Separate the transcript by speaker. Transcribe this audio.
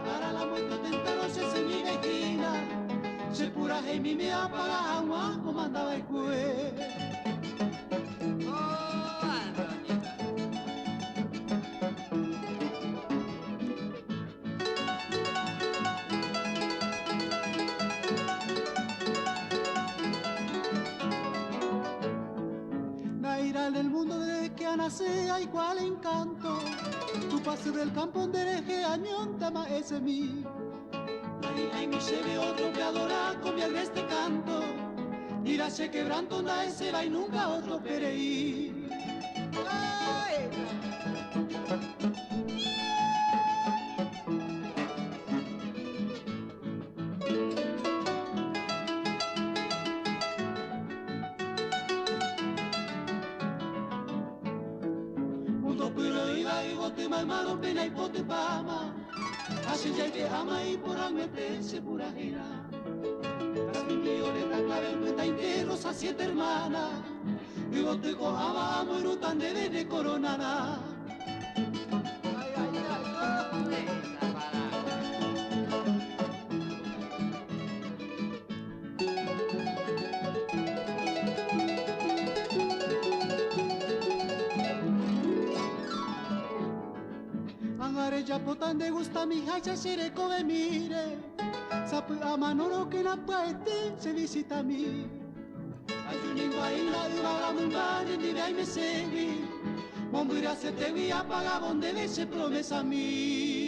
Speaker 1: para la muerte tentándose en mi esquina. Se pura y mi me apaga agua como andaba el cue. Naira en el mundo desde que nace hay cual encanto. Tu pase del campo de deje añón tama ese mí. Naira y mi se ve otro que adora con mi agreste canto. Dirá se quebranto na ese va y nunca otro pereí. ¡Ay! Te mamado pena y pote pama, así ya te ama y por almete se pura gira. Las mi violeta clave en cuenta enteros a 7 hermanas, y vos te cojaba amo y no tan debe de coronada. Ay, ay, ay, Angare ya potan de gusta mi hacha sere come mire. Sapu amanoro que na parte se visita a mí. Ayunin baila y vaga mumbare ni ve me segui. Bombura se te vi apaga donde ve se promesa a mí.